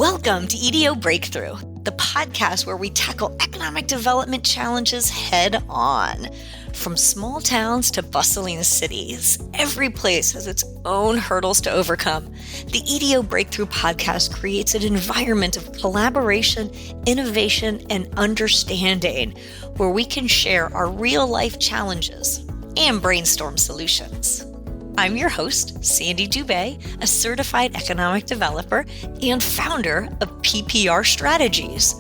Welcome to EDO Breakthrough, the podcast where we tackle economic development challenges head on. From small towns to bustling cities, every place has its own hurdles to overcome. The EDO Breakthrough podcast creates an environment of collaboration, innovation, and understanding where we can share our real-life challenges and brainstorm solutions. I'm your host, Sandy Dubé, a certified economic developer and founder of PPR Strategies.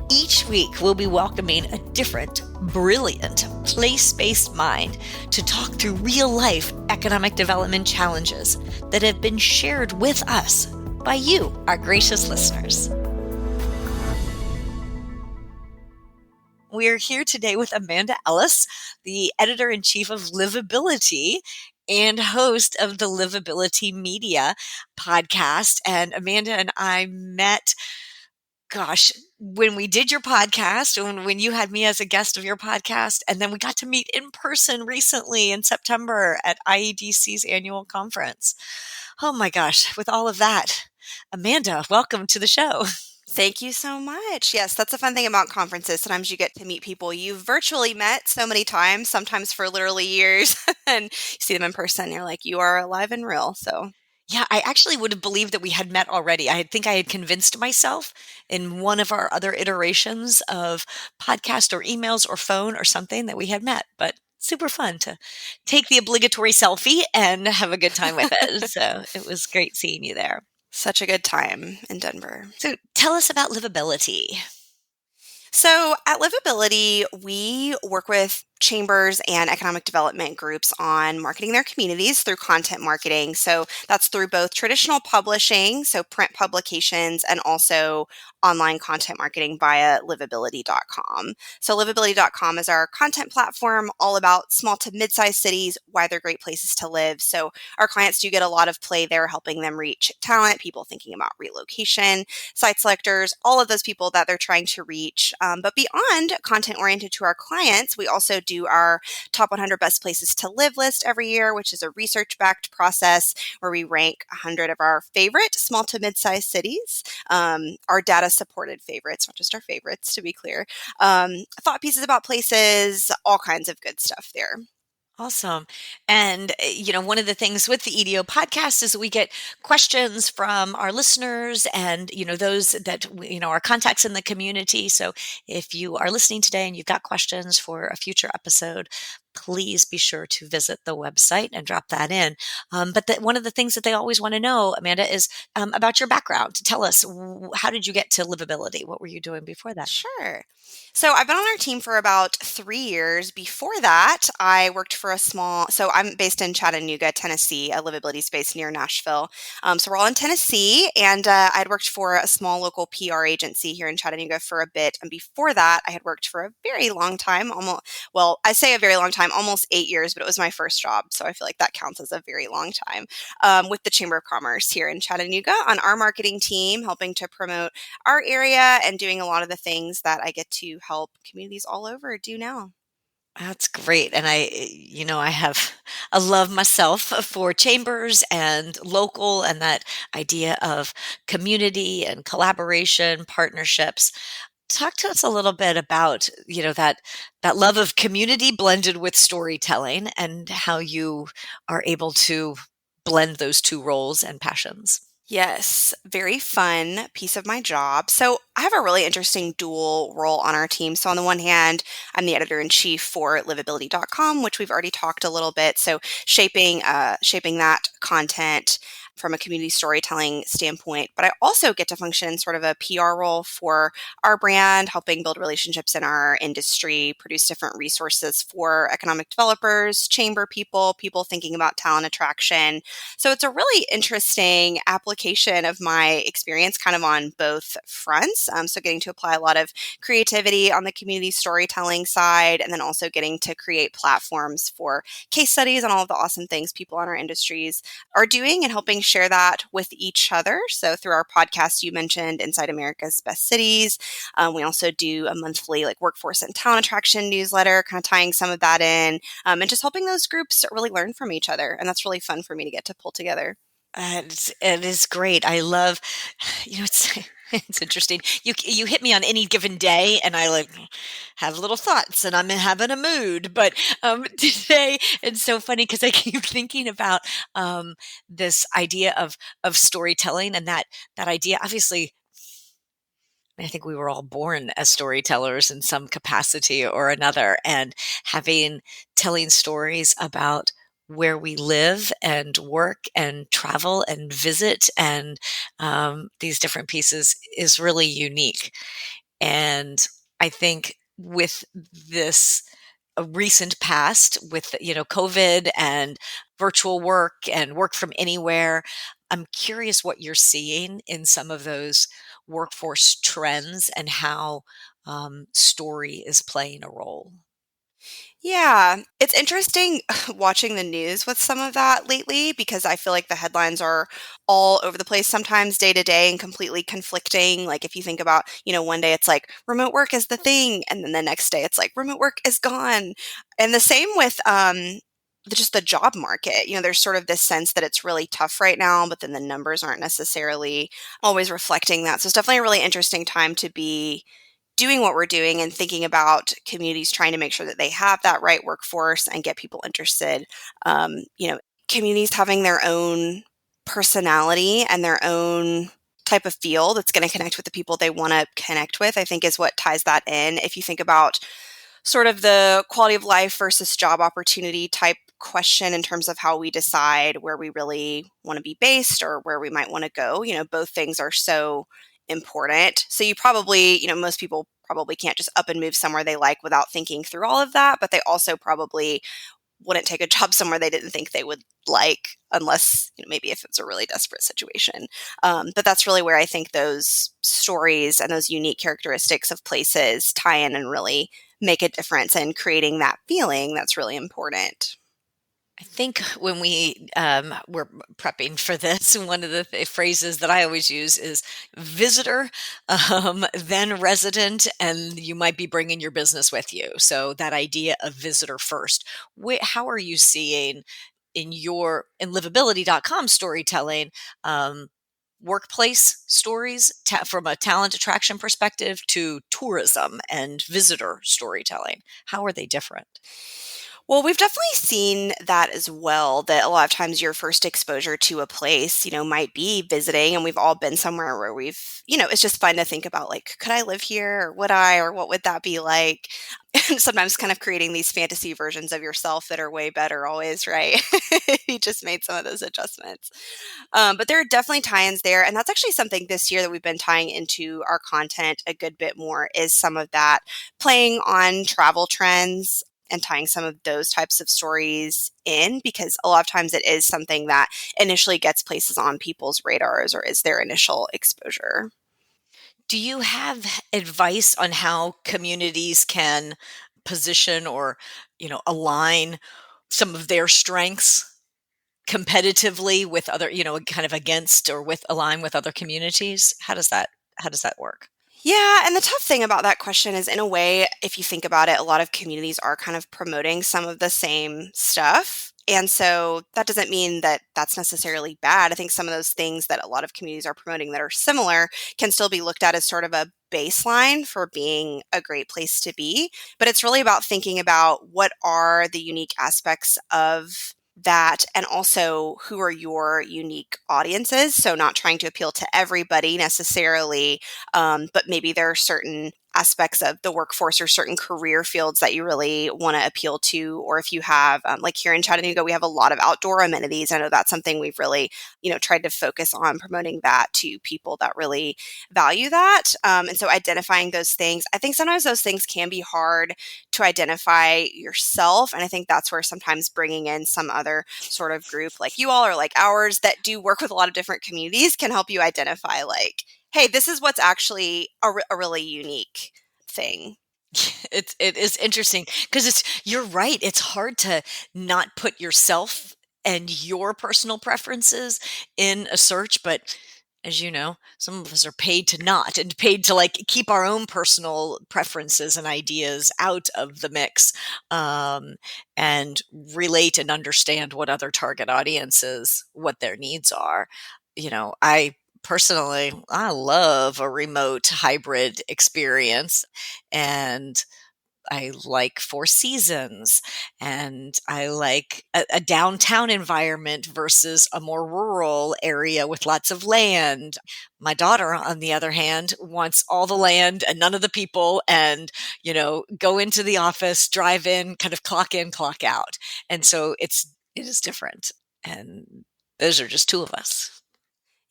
Each week, we'll be welcoming a different, brilliant, place-based mind to talk through real-life economic development challenges that have been shared with us by you, our gracious listeners. We're here today with Amanda Ellis, the editor-in-chief of Livability and host of the Livability Media podcast. And Amanda and I met, when we did your podcast, when you had me as a guest of your podcast, and then we got to meet in person recently in September at IEDC's annual conference. Oh my gosh, with all of that, Amanda, welcome to the show. Thank you so much. Yes, that's a fun thing about conferences. Sometimes you get to meet people you've virtually met so many times, sometimes for literally years, and you see them in person. You're like, you are alive and real. So yeah, I actually would have believed that we had met already. I think I had convinced myself in one of our other iterations of podcast or emails or phone or something that we had met, but super fun to take the obligatory selfie and have a good time with it. So it was great seeing you there. Such a good time in Denver. So tell us about Livability. So at Livability, we work with chambers and economic development groups on marketing their communities through content marketing. So that's through both traditional publishing, so print publications, and also online content marketing via livability.com. So livability.com is our content platform all about small to mid-sized cities, why they're great places to live. So our clients do get a lot of play there, helping them reach talent, people thinking about relocation, site selectors, all of those people that they're trying to reach. But beyond content oriented to our clients, we also do our top 100 best places to live list every year, which is a research-backed process where we rank 100 of our favorite small to mid-sized cities, our data-supported favorites, not just our favorites, to be clear, thought pieces about places, all kinds of good stuff there. Awesome. And, one of the things with the EDO podcast is we get questions from our listeners and, those that, our contacts in the community. So if you are listening today and you've got questions for a future episode, please be sure to visit the website and drop that in. But one of the things that they always want to know, Amanda, is about your background. Tell us, how did you get to Livability? What were you doing before that? Sure. So I've been on our team for about 3 years. Before that, I worked for so I'm based in Chattanooga, Tennessee, a livability space near Nashville. So we're all in Tennessee, and I'd worked for a small local PR agency here in Chattanooga for a bit. And before that, I had worked for a very long time, I say a very long time, almost 8 years, but it was my first job. So I feel like that counts as a very long time with the Chamber of Commerce here in Chattanooga on our marketing team, helping to promote our area and doing a lot of the things that I get to help communities all over do now. That's great. And I have a love myself for chambers and local and that idea of community and collaboration, partnerships. Talk to us a little bit about, that love of community blended with storytelling and how you are able to blend those two roles and passions. Yes, very fun piece of my job. So I have a really interesting dual role on our team. So on the one hand, I'm the editor-in-chief for livability.com, which we've already talked a little bit. So shaping that content from a community storytelling standpoint. But I also get to function in sort of a PR role for our brand, helping build relationships in our industry, produce different resources for economic developers, chamber people thinking about talent attraction. So it's a really interesting application of my experience kind of on both fronts. So getting to apply a lot of creativity on the community storytelling side, and then also getting to create platforms for case studies on all of the awesome things people in our industries are doing and helping share that with each other. So through our podcast, you mentioned Inside America's Best Cities. We also do a monthly workforce and talent attraction newsletter, kind of tying some of that in and just helping those groups really learn from each other. And that's really fun for me to get to pull together. It is great. I love, it's it's interesting. You hit me on any given day, and I like have little thoughts, and I'm having a mood. But today it's so funny because I keep thinking about this idea of storytelling, and that idea. Obviously, I think we were all born as storytellers in some capacity or another, and having telling stories about where we live and work and travel and visit and these different pieces is really unique. And I think with this recent past with COVID and virtual work and work from anywhere, I'm curious what you're seeing in some of those workforce trends and how story is playing a role. Yeah, it's interesting watching the news with some of that lately because I feel like the headlines are all over the place sometimes day to day and completely conflicting. Like if you think about, one day it's like remote work is the thing, and then the next day it's like remote work is gone. And the same with just the job market. There's sort of this sense that it's really tough right now, but then the numbers aren't necessarily always reflecting that. So it's definitely a really interesting time to be doing what we're doing and thinking about communities trying to make sure that they have that right workforce and get people interested. Communities having their own personality and their own type of feel that's going to connect with the people they want to connect with, I think is what ties that in. If you think about sort of the quality of life versus job opportunity type question in terms of how we decide where we really want to be based or where we might want to go, both things are so important. So you probably, most people probably can't just up and move somewhere they like without thinking through all of that, but they also probably wouldn't take a job somewhere they didn't think they would like unless maybe if it's a really desperate situation. But that's really where I think those stories and those unique characteristics of places tie in and really make a difference in creating that feeling that's really important. I think when we were prepping for this, one of the phrases that I always use is visitor, then resident, and you might be bringing your business with you. So that idea of visitor first. How are you seeing in livability.com storytelling, workplace stories from a talent attraction perspective to tourism and visitor storytelling? How are they different? Well, we've definitely seen that as well, that a lot of times your first exposure to a place, might be visiting. And we've all been somewhere where it's just fun to think about, like, could I live here? Or would I? Or what would that be like? And sometimes kind of creating these fantasy versions of yourself that are way better always, right? You just made some of those adjustments. But there are definitely tie-ins there. And that's actually something this year that we've been tying into our content a good bit more is some of that playing on travel trends and tying some of those types of stories in, because a lot of times it is something that initially gets places on people's radars or is their initial exposure. Do you have advice on how communities can position or, align some of their strengths competitively with other, kind of against or with align with other communities? How does that work? Yeah, and the tough thing about that question is, in a way, if you think about it, a lot of communities are kind of promoting some of the same stuff. And so that doesn't mean that that's necessarily bad. I think some of those things that a lot of communities are promoting that are similar can still be looked at as sort of a baseline for being a great place to be. But it's really about thinking about what are the unique aspects of that and also who are your unique audiences. So, not trying to appeal to everybody necessarily, but maybe there are certain aspects of the workforce or certain career fields that you really want to appeal to. Or if you have, like here in Chattanooga, we have a lot of outdoor amenities. I know that's something we've really, tried to focus on promoting that to people that really value that. And so identifying those things, I think sometimes those things can be hard to identify yourself. And I think that's where sometimes bringing in some other sort of group like you all or like ours that do work with a lot of different communities can help you identify, like, hey, this is what's actually a really unique thing. It is interesting because you're right. It's hard to not put yourself and your personal preferences in a search, but as you know, some of us are paid to not, and paid to like keep our own personal preferences and ideas out of the mix, um, and relate and understand what other target audiences, what their needs are. I personally, I love a remote hybrid experience, and I like Four Seasons, and I like a downtown environment versus a more rural area with lots of land. My daughter, on the other hand, wants all the land and none of the people, and go into the office, drive in, clock out. And so it is different. And those are just two of us.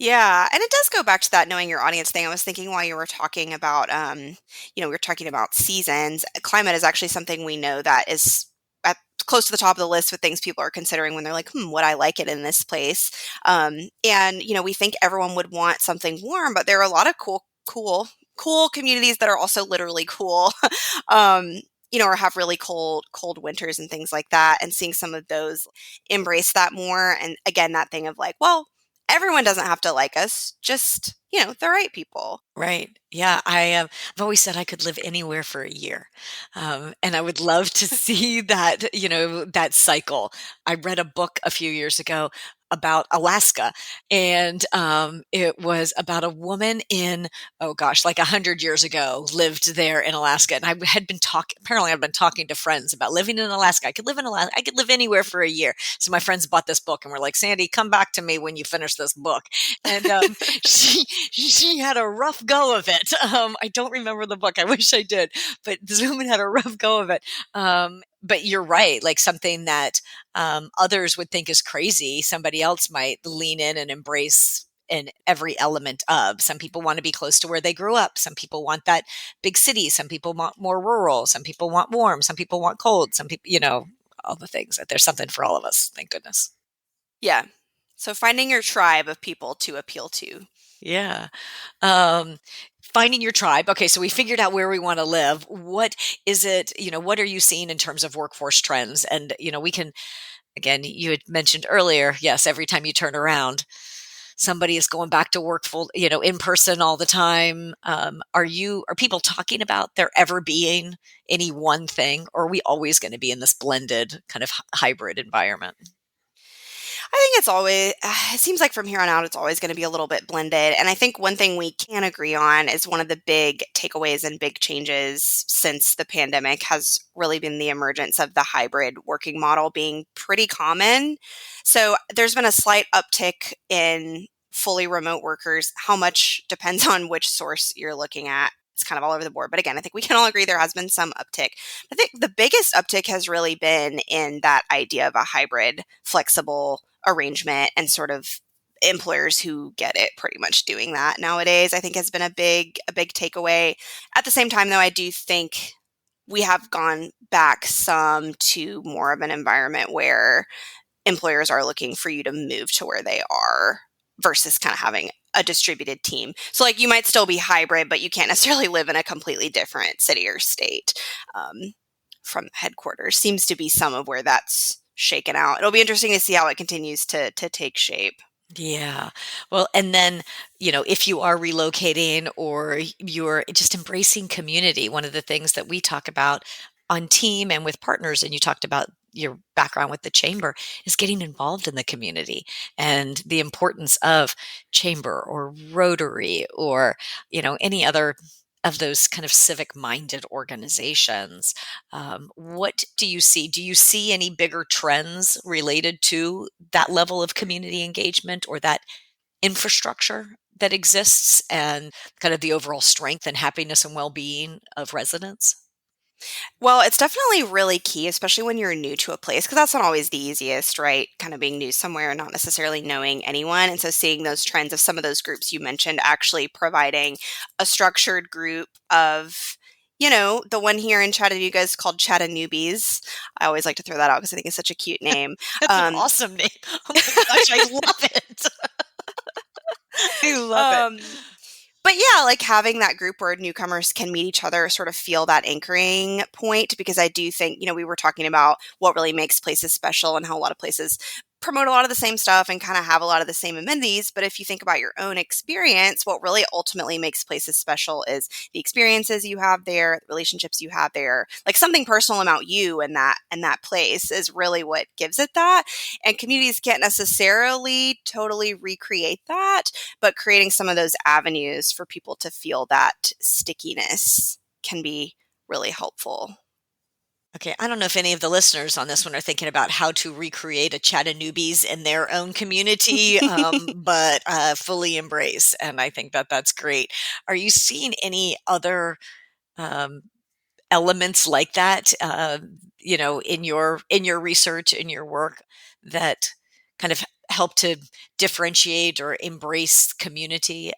Yeah, and it does go back to that knowing your audience thing. I was thinking while you were talking about, we were talking about seasons. Climate is actually something we know that is at close to the top of the list with things people are considering when they're like, would I like it in this place? And we think everyone would want something warm, but there are a lot of cool communities that are also literally cool. um, or have really cold winters and things like that. And seeing some of those embrace that more. And again, that thing of like, well, everyone doesn't have to like us, just, the right people. Right. Yeah. I've always said I could live anywhere for a year. And I would love to see that, that cycle. I read a book a few years ago about Alaska, and it was about a woman in, oh gosh, like 100 years ago, lived there in Alaska. And apparently I've been talking to friends about living in Alaska. I could live in Alaska. I could live anywhere for a year. So my friends bought this book and were like, Sandy, come back to me when you finish this book. And she had a rough go of it. I don't remember the book. I wish I did, but this woman had a rough go of it. But you're right. Like something that others would think is crazy, somebody else might lean in and embrace in every element of. Some people want to be close to where they grew up. Some people want that big city. Some people want more rural. Some people want warm. Some people want cold. Some people, all the things. That there's something for all of us. Thank goodness. Yeah. So finding your tribe of people to appeal to. Yeah. Um, Finding your tribe. Okay, so we figured out where we want to live. What is it, what are you seeing in terms of workforce trends? And, we can, again, you had mentioned earlier, yes, every time you turn around, somebody is going back to work full, in person all the time. Are people talking about there ever being any one thing, or are we always going to be in this blended kind of hybrid environment? I think it seems like from here on out, it's always going to be a little bit blended. And I think one thing we can agree on is one of the big takeaways and big changes since the pandemic has really been the emergence of the hybrid working model being pretty common. So there's been a slight uptick in fully remote workers. How much depends on which source you're looking at. It's kind of all over the board. But again, I think we can all agree there has been some uptick. I think the biggest uptick has really been in that idea of a hybrid, flexible arrangement, and sort of employers who get it pretty much doing that nowadays, I think has been a big takeaway. At the same time, though, I do think we have gone back some to more of an environment where employers are looking for you to move to where they are versus kind of having a distributed team. So like you might still be hybrid, but you can't necessarily live in a completely different city or state from headquarters. Seems to be some of where that's shaken out. It'll be interesting to see how it continues to take shape. Yeah. Well, and then, if you are relocating or you're just embracing community, one of the things that we talk about on team and with partners, and you talked about your background with the chamber, is getting involved in the community and the importance of chamber or Rotary or, any other of those kind of civic minded organizations. What do you see? Do you see any bigger trends related to that level of community engagement or that infrastructure that exists and kind of the overall strength and happiness and well-being of residents? Well, it's definitely really key, especially when you're new to a place, because that's not always the easiest, right? Kind of being new somewhere and not necessarily knowing anyone. And so seeing those trends of some of those groups you mentioned actually providing a structured group of, the one here in Chattanooga is called Chattanoobies. I always like to throw that out because I think it's such a cute name. That's an awesome name. Oh my gosh, I love it. I love it. But yeah, like having that group where newcomers can meet each other, sort of feel that anchoring point, because I do think, we were talking about what really makes places special and how a lot of places promote a lot of the same stuff and kind of have a lot of the same amenities. But if you think about your own experience, what really ultimately makes places special is the experiences you have there, the relationships you have there, like something personal about you and that place is really what gives it that. And communities can't necessarily totally recreate that, but creating some of those avenues for people to feel that stickiness can be really helpful. Okay, I don't know if any of the listeners on this one are thinking about how to recreate a Chattanoobies in their own community, but fully embrace, and I think that that's great. Are you seeing any other um, elements like that, in your research, in your work, that kind of help to differentiate or embrace community,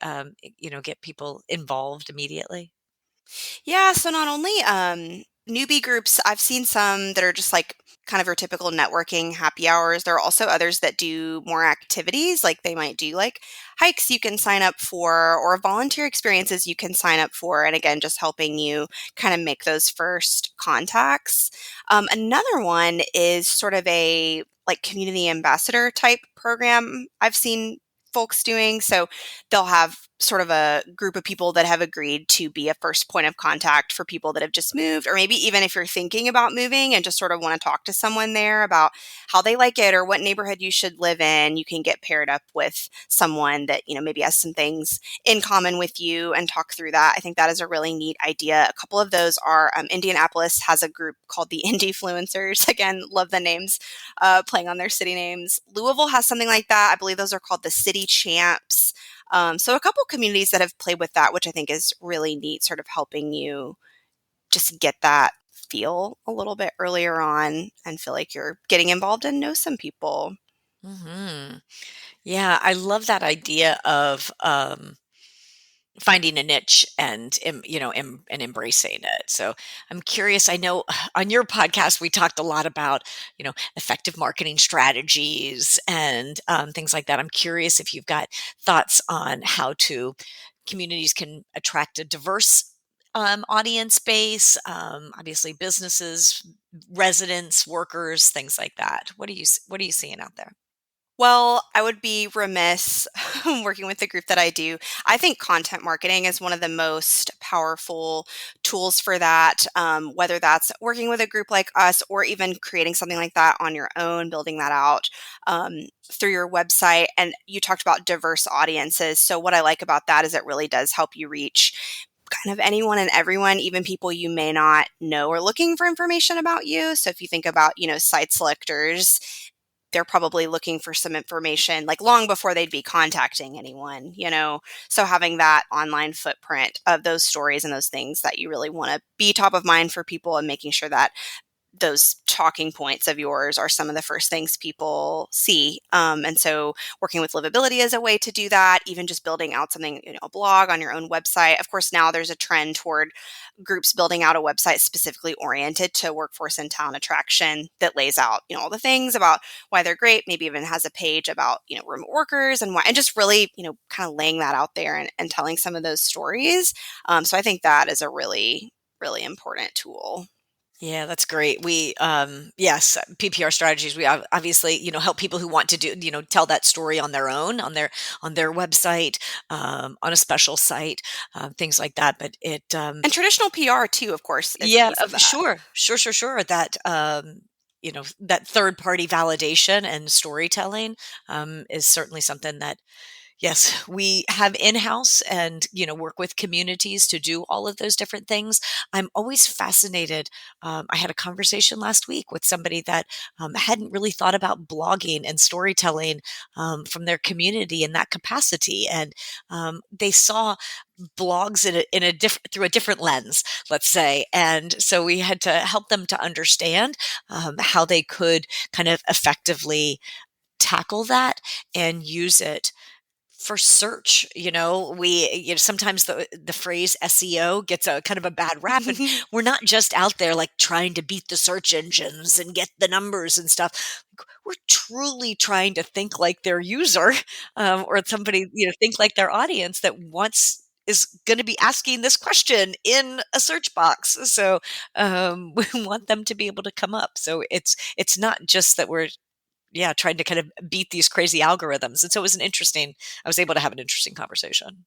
get people involved immediately? Yeah, so not only newbie groups, I've seen some that are just like kind of your typical networking happy hours. There are also others that do more activities, like they might do like hikes you can sign up for or volunteer experiences you can sign up for. And again, just helping you kind of make those first contacts. Another one is sort of a like community ambassador type program I've seen folks doing. So they'll have sort of a group of people that have agreed to be a first point of contact for people that have just moved, or maybe even if you're thinking about moving and just sort of want to talk to someone there about how they like it or what neighborhood you should live in, you can get paired up with someone that, maybe has some things in common with you and talk through that. I think that is a really neat idea. A couple of those are Indianapolis has a group called the Indie Fluencers. Again, love the names, playing on their city names. Louisville has something like that. I believe those are called the City Champs. So a couple communities that have played with that, which I think is really neat, sort of helping you just get that feel a little bit earlier on and feel like you're getting involved and know some people. Hmm. Yeah, I love that idea of finding a niche and and embracing it. So I'm curious. I know on your podcast we talked a lot about effective marketing strategies and things like that. I'm curious if you've got thoughts on how to communities can attract a diverse audience base. Obviously, businesses, residents, workers, things like that. What are you seeing out there? Well, I would be remiss working with the group that I do. I think content marketing is one of the most powerful tools for that, whether that's working with a group like us or even creating something like that on your own, building that out through your website. And you talked about diverse audiences. So, what I like about that is it really does help you reach kind of anyone and everyone, even people you may not know are looking for information about you. So, if you think about, site selectors, they're probably looking for some information like long before they'd be contacting anyone. So having that online footprint of those stories and those things that you really want to be top of mind for people and making sure that those talking points of yours are some of the first things people see. And so working with livability is a way to do that, even just building out something, a blog on your own website. Of course, now there's a trend toward groups building out a website specifically oriented to workforce and town attraction that lays out, all the things about why they're great, maybe even has a page about, remote workers and why, and just really, kind of laying that out there and telling some of those stories. So I think that is a really, really important tool. Yeah, that's great. Yes, PPR strategies. We obviously, help people who want to tell that story on their own, on their website, on a special site, things like that. But And traditional PR too, of course, is a yeah, piece of that. sure, sure. That, that third party validation and storytelling, is certainly something that, yes, we have in-house and, work with communities to do all of those different things. I'm always fascinated. I had a conversation last week with somebody that hadn't really thought about blogging and storytelling from their community in that capacity. And they saw blogs in a different through a different lens, let's say. And so we had to help them to understand how they could kind of effectively tackle that and use it for search. Sometimes the phrase SEO gets a kind of a bad rap, and we're not just out there like trying to beat the search engines and get the numbers and stuff. We're truly trying to think like their user, or somebody, think like their audience that wants is going to be asking this question in a search box. So we want them to be able to come up. So it's not just that we're trying to kind of beat these crazy algorithms. And so I was able to have an interesting conversation.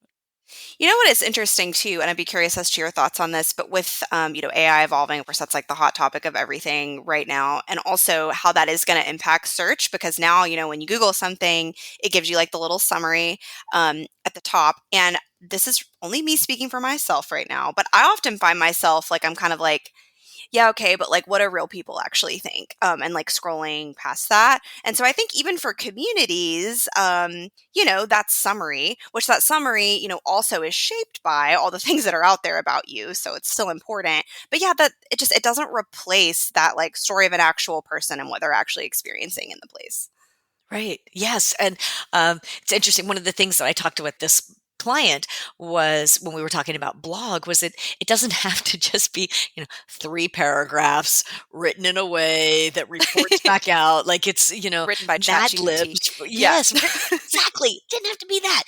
You know what is interesting too, and I'd be curious as to your thoughts on this, but with AI evolving, of course, that's like the hot topic of everything right now, and also how that is going to impact search because now, when you Google something, it gives you like the little summary at the top. And this is only me speaking for myself right now, but I often find myself like I'm kind of like, yeah, okay, but like what do real people actually think? And like scrolling past that. And so I think even for communities, that summary, which that summary, also is shaped by all the things that are out there about you. So it's still important. But yeah, that it doesn't replace that like story of an actual person and what they're actually experiencing in the place. Right. Yes. And it's interesting. One of the things that I talked to with this client was when we were talking about blog was it doesn't have to just be 3 paragraphs written in a way that reports back out like it's Written by Mad ChatGPT. Libs. Yeah. Yes, exactly. It didn't have to be that.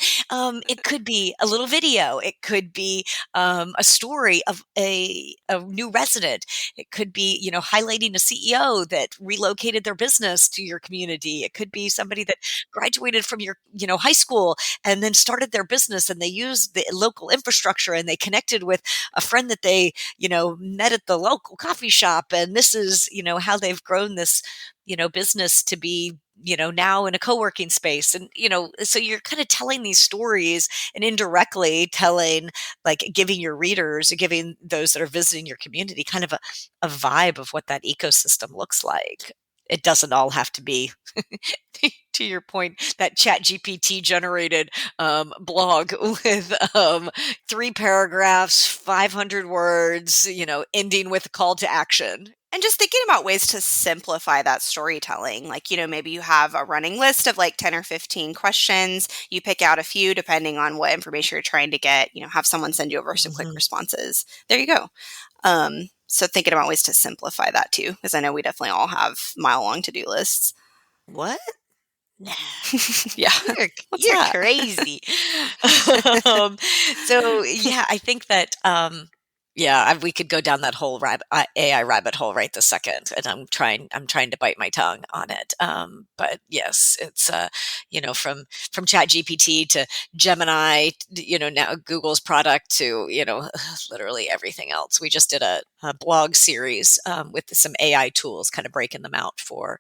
It could be a little video. It could be a story of a new resident. It could be highlighting a CEO that relocated their business to your community. It could be somebody that graduated from your high school and then started their business and they used the local infrastructure and they connected with a friend that they met at the local coffee shop, and this is how they've grown this business to be now in a co-working space. And so you're kind of telling these stories and indirectly telling, like, giving your readers, giving those that are visiting your community kind of a vibe of what that ecosystem looks like. It doesn't all have to be to your point, that chat GPT generated blog with 3 paragraphs, 500 words, ending with a call to action. And just thinking about ways to simplify that storytelling. Like, maybe you have a running list of like 10 or 15 questions. You pick out a few depending on what information you're trying to get, have someone send you over some quick responses. There you go. So thinking about ways to simplify that too, because I know we definitely all have mile-long to-do lists. What? Nah. Yeah. You're crazy. um, so yeah, I think that we could go down that whole AI rabbit hole right this second, and I'm trying to bite my tongue on it. But yes, it's from ChatGPT to Gemini, now Google's product to literally everything else. We just did a blog series with some AI tools, kind of breaking them out for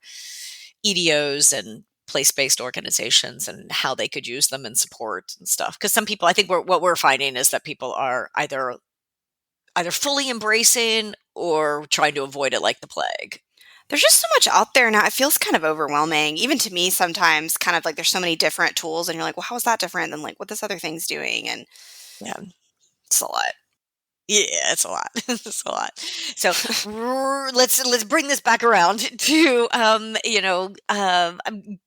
EDOs and place-based organizations and how they could use them and support and stuff. Because some people, I think what we're finding is that people are either fully embracing or trying to avoid it like the plague. There's just so much out there now. It feels kind of overwhelming, even to me sometimes, kind of like there's so many different tools and you're like, well, how is that different than like what this other thing's doing? And Yeah, it's a lot. yeah, it's a lot. It's a lot. So let's bring this back around to I'm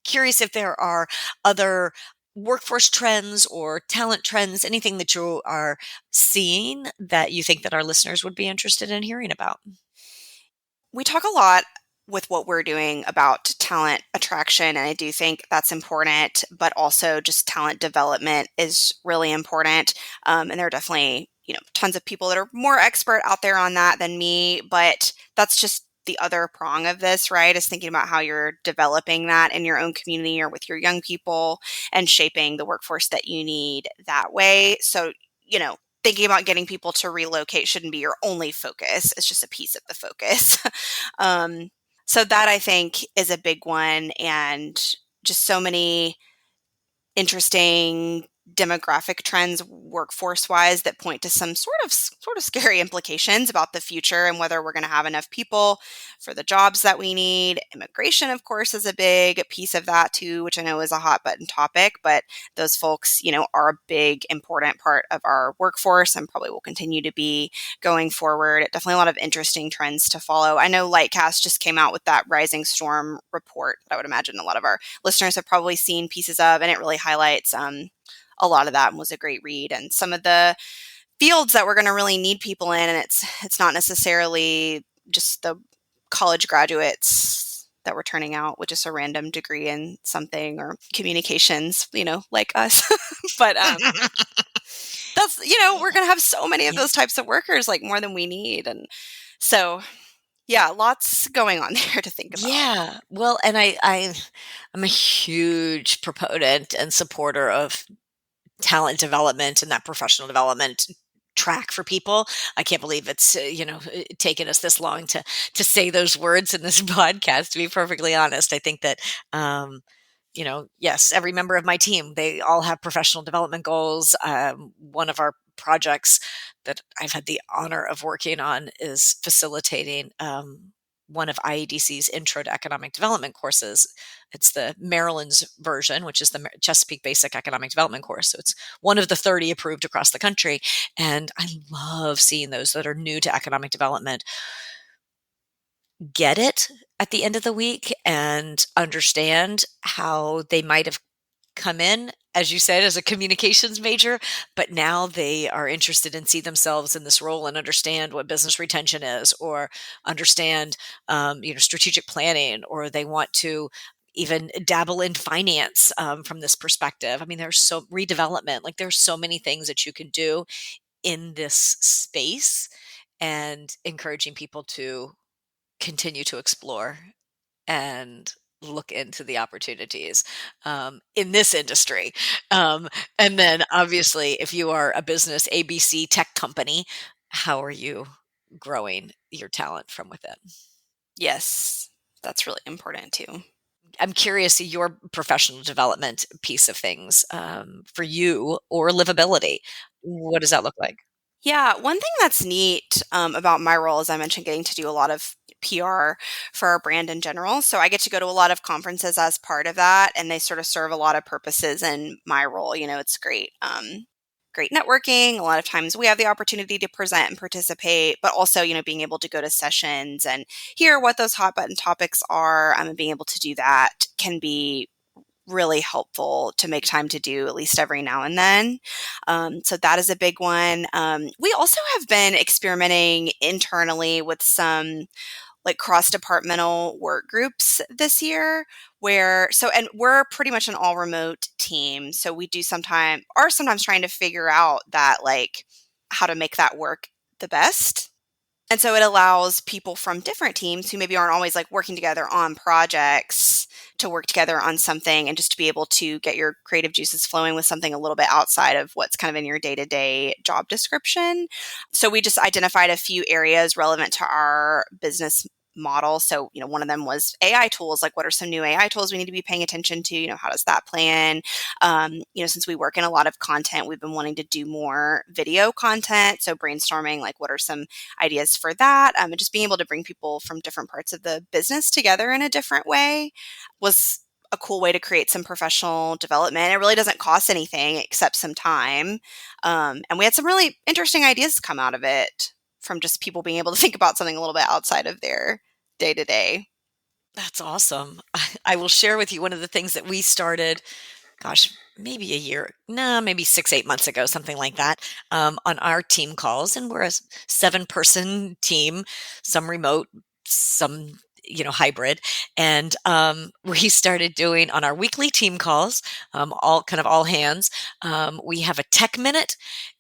curious if there are other workforce trends or talent trends, anything that you are seeing that you think that our listeners would be interested in hearing about. We talk a lot with what we're doing about talent attraction, and I do think that's important, but also just talent development is really important. And there are definitely, tons of people that are more expert out there on that than me, but that's just the other prong of this, right? Is thinking about how you're developing that in your own community or with your young people and shaping the workforce that you need that way. So, thinking about getting people to relocate shouldn't be your only focus. It's just a piece of the focus. um, so that I think is a big one, and just so many interesting demographic trends workforce wise that point to some sort of scary implications about the future and whether we're going to have enough people for the jobs that we need. Immigration, of course, is a big piece of that too, which I know is a hot button topic, but those folks, are a big important part of our workforce and probably will continue to be going forward. Definitely a lot of interesting trends to follow. I know Lightcast just came out with that rising storm report that I would imagine a lot of our listeners have probably seen pieces of, and it really highlights a lot of that and was a great read. And some of the fields that we're going to really need people in, and it's not necessarily just the college graduates that we're turning out with just a random degree in something or communications, like us. But that's, we're going to have so many of those types of workers, like more than we need. And so Yeah, lots going on there to think about. Yeah. Well, and I'm a huge proponent and supporter of talent development and that professional development track for people. I can't believe it's taken us this long to say those words in this podcast. To be perfectly honest, I think that yes, every member of my team, they all have professional development goals. One of our projects that I've had the honor of working on is facilitating one of IEDC's Intro to Economic Development courses. It's the Maryland's version, which is the Chesapeake Basic Economic Development course. So it's one of the 30 approved across the country. And I love seeing those that are new to economic development get it at the end of the week and understand how they might have come in, as you said, as a communications major, but now they are interested and see themselves in this role and understand what business retention is, or understand, strategic planning, or they want to even dabble in finance from this perspective. I mean, there's so redevelopment, like there's so many things that you can do in this space, and encouraging people to continue to explore and look into the opportunities in this industry. Um, and then, obviously, if you are a business ABC tech company, how are you growing your talent from within? Yes, that's really important too. I'm curious your professional development piece of things for you, or livability. What does that look like? Yeah, one thing that's neat about my role, as I mentioned, getting to do a lot of PR for our brand in general. So I get to go to a lot of conferences as part of that, and they sort of serve a lot of purposes in my role. It's great. Great networking. A lot of times we have the opportunity to present and participate, but also, being able to go to sessions and hear what those hot button topics are, and being able to do that can be really helpful to make time to do at least every now and then. So that is a big one. We also have been experimenting internally with some like cross departmental work groups this year and we're pretty much an all remote team. So we do sometimes trying to figure out that like how to make that work the best. And so it allows people from different teams who maybe aren't always like working together on projects to work together on something, and just to be able to get your creative juices flowing with something a little bit outside of what's kind of in your day-to-day job description. So we just identified a few areas relevant to our business model. So, one of them was AI tools. Like, what are some new AI tools we need to be paying attention to? How does that play in? Since we work in a lot of content, we've been wanting to do more video content. So brainstorming, like, what are some ideas for that? And just being able to bring people from different parts of the business together in a different way was a cool way to create some professional development. It really doesn't cost anything except some time. And we had some really interesting ideas come out of it from just people being able to think about something a little bit outside of their day to day. That's awesome. I will share with you one of the things that we started, gosh, maybe a year, no, maybe 6, 8 months ago, something like that, on our team calls. And we're a 7-person team, some remote, some, hybrid. And we started doing on our weekly team calls, all hands. We have a tech minute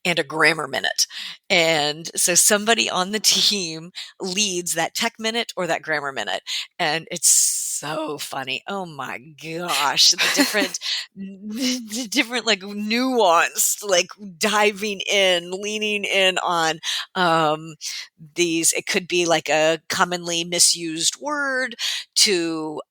and a grammar minute. And so somebody on the team leads that tech minute or that grammar minute. And it's so funny. Oh my gosh. The different like nuance, like diving in, leaning in on it could be like a commonly misused word to,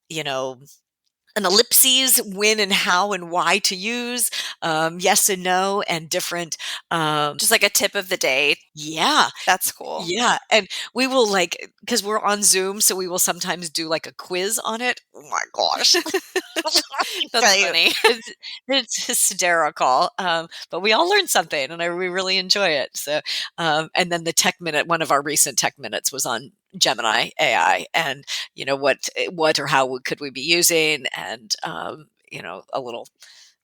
an ellipses, when and how and why to use, yes and no, and different. Just like a tip of the day. Yeah, That's cool. yeah, and we will because we're on Zoom, so we will sometimes do like a quiz on it. Oh my gosh. That's Tell you, funny. it's hysterical. But we all learn something, and we really enjoy it. So, and then the tech minute, one of our recent tech minutes was on Gemini AI, and what or how could we be using, and a little,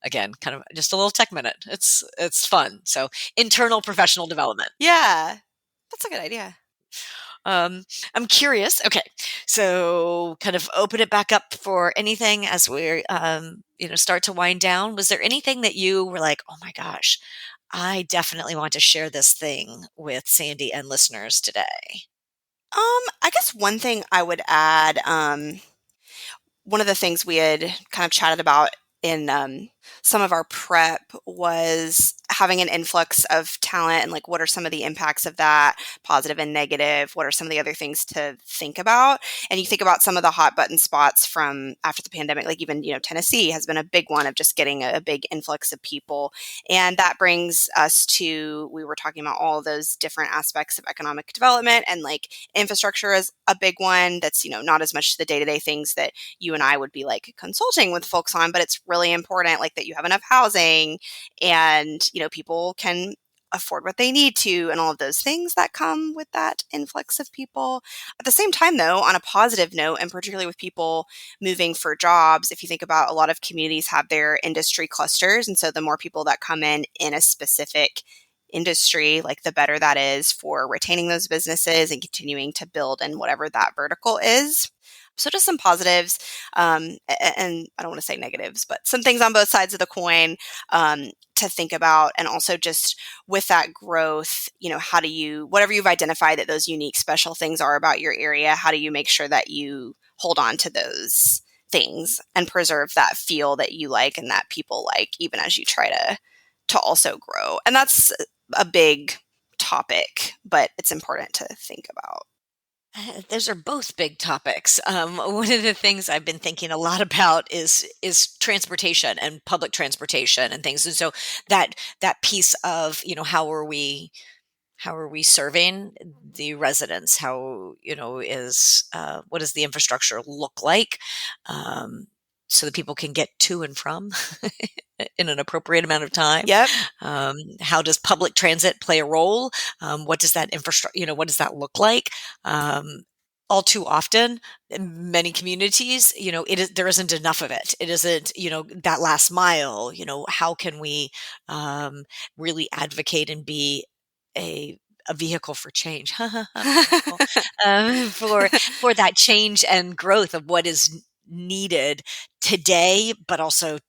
again, kind of just a little tech minute. It's fun. So internal professional development. Yeah, that's a good idea. I'm curious. Okay, so kind of open it back up for anything as we start to wind down. Was there anything that you were like, oh my gosh, I definitely want to share this thing with Sandy and listeners today? I guess one thing I would add, one of the things we had kind of chatted about in some of our prep was having an influx of talent and like what are some of the impacts of that, positive and negative, what are some of the other things to think about. And you think about some of the hot button spots from after the pandemic, like even Tennessee has been a big one of just getting a big influx of people. And that brings us to, we were talking about all those different aspects of economic development, and like infrastructure is a big one that's not as much the day-to-day things that you and I would be like consulting with folks on, but it's really important like that you have enough housing and people can afford what they need to, and all of those things that come with that influx of people. At the same time though, on a positive note, and particularly with people moving for jobs, if you think about, a lot of communities have their industry clusters, and so the more people that come in a specific industry, like the better that is for retaining those businesses and continuing to build in whatever that vertical is. So just some positives, and I don't want to say negatives, but some things on both sides of the coin to think about. And also just with that growth, how do you, whatever you've identified that those unique special things are about your area, how do you make sure that you hold on to those things and preserve that feel that you like and that people like, even as you try to also grow. And that's a big topic, but it's important to think about. Those are both big topics. One of the things I've been thinking a lot about is transportation and public transportation and things. And so that piece of how are we serving the residents? How is what does the infrastructure look like, so that people can get to and from in an appropriate amount of time? Yep. How does public transit play a role? What does that infrastructure, what does that look like? All too often, in many communities, there isn't enough of it. It isn't, that last mile. How can we really advocate and be a a vehicle for change, vehicle, for that change and growth of what is needed today, but also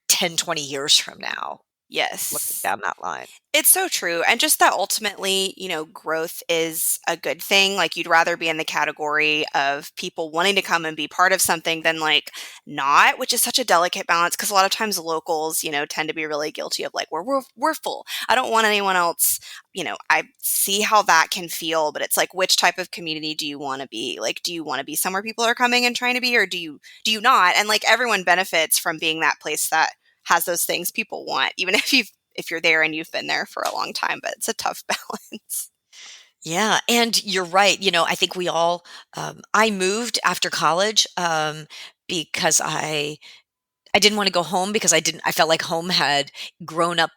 10, 20 years from now, looking Yes. down that line. It's so true. And just that ultimately, growth is a good thing. Like you'd rather be in the category of people wanting to come and be part of something than like not, which is such a delicate balance because a lot of times locals, tend to be really guilty of like, we're full. I don't want anyone else. I see how that can feel, but it's like, which type of community do you want to be? Like, do you want to be somewhere people are coming and trying to be, or do you not? And like everyone benefits from being that place that has those things people want, even if you're there and you've been there for a long time, but it's a tough balance. Yeah, and you're right. I think we all. I moved after college because I didn't want to go home because I felt like home had grown up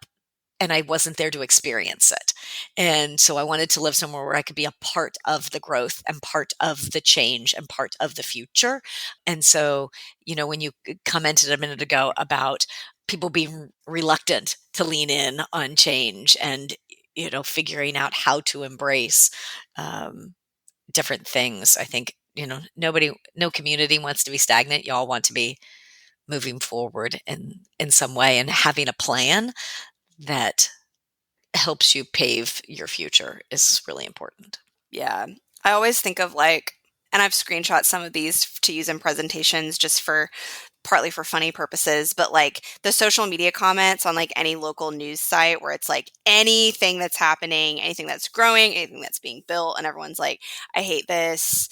and I wasn't there to experience it. And so I wanted to live somewhere where I could be a part of the growth and part of the change and part of the future. And so, when you commented a minute ago about people being reluctant to lean in on change and, figuring out how to embrace um, different things, I think, no community wants to be stagnant. You all want to be moving forward in some way, and having a plan that helps you pave your future is really important. Yeah. I always think of like, and I've screenshot some of these to use in presentations just for partly for funny purposes, but like the social media comments on like any local news site where it's like anything that's happening, anything that's growing, anything that's being built, and everyone's like, I hate this,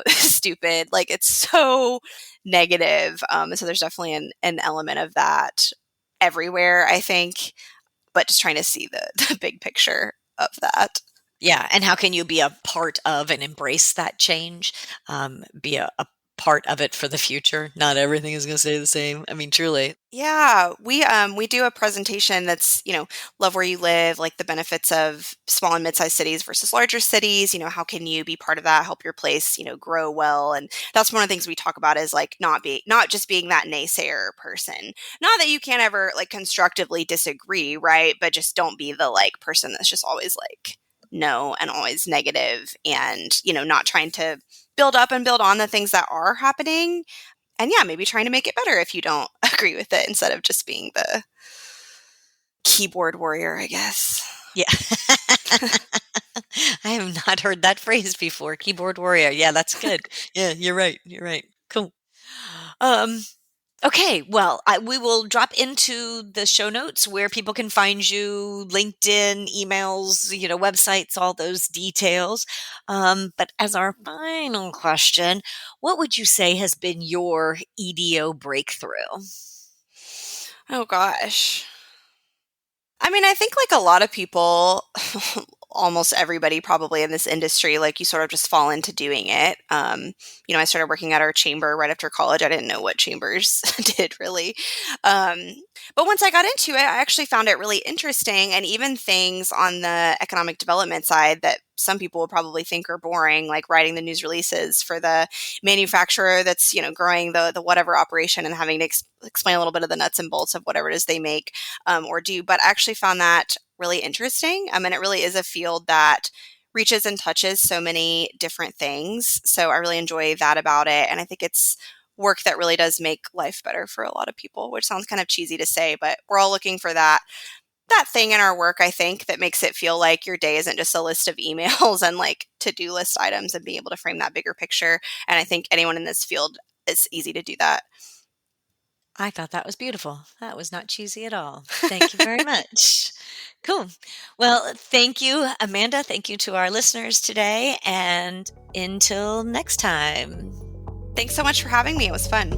stupid. Like it's so negative. So there's definitely an element of that everywhere, I think, but just trying to see the big picture of that. Yeah, and how can you be a part of and embrace that change? Be a part of it for the future. Not everything is going to stay the same. I mean, truly. Yeah, we do a presentation that's, love where you live, like the benefits of small and mid-sized cities versus larger cities, how can you be part of that, help your place, grow well. And that's one of the things we talk about is like not just being that naysayer person. Not that you can't ever like constructively disagree, right? But just don't be the like person that's just always like no and always negative and, not trying to build up and build on the things that are happening, and yeah, maybe trying to make it better if you don't agree with it instead of just being the keyboard warrior, I guess. Yeah. I have not heard that phrase before. Keyboard warrior. Yeah, that's good. Yeah, you're right. You're right. Cool. Um, okay, well, we will drop into the show notes where people can find you, LinkedIn, emails, websites, all those details. But as our final question, what would you say has been your EDO breakthrough? Oh gosh. I mean, I think like a lot of people, almost everybody probably in this industry, like you sort of just fall into doing it. I started working at our chamber right after college. I didn't know what chambers did really. Um, but once I got into it, I actually found it really interesting. And even things on the economic development side that some people would probably think are boring, like writing the news releases for the manufacturer that's, growing the whatever operation and having to explain a little bit of the nuts and bolts of whatever it is they make or do. But I actually found that really interesting. And it really is a field that reaches and touches so many different things. So I really enjoy that about it. And I think it's work that really does make life better for a lot of people, which sounds kind of cheesy to say, but we're all looking for that thing in our work, I think, that makes it feel like your day isn't just a list of emails and like to-do list items, and being able to frame that bigger picture. And I think anyone in this field, it's easy to do that. I thought that was beautiful. That was not cheesy at all. Thank you very much. Cool. Well, thank you, Amanda. Thank you to our listeners today. And until next time. Thanks so much for having me. It was fun.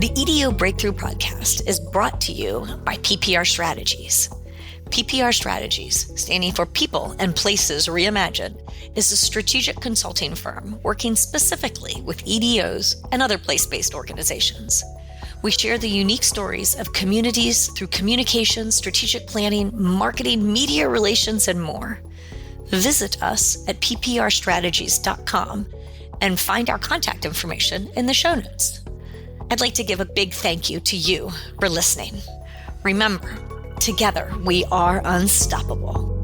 The EDO Breakthrough podcast is brought to you by PPR Strategies. PPR Strategies, standing for People and Places Reimagined, is a strategic consulting firm working specifically with EDOs and other place-based organizations. We share the unique stories of communities through communication, strategic planning, marketing, media relations, and more. Visit us at pprstrategies.com and find our contact information in the show notes. I'd like to give a big thank you to you for listening. Remember, together we are unstoppable.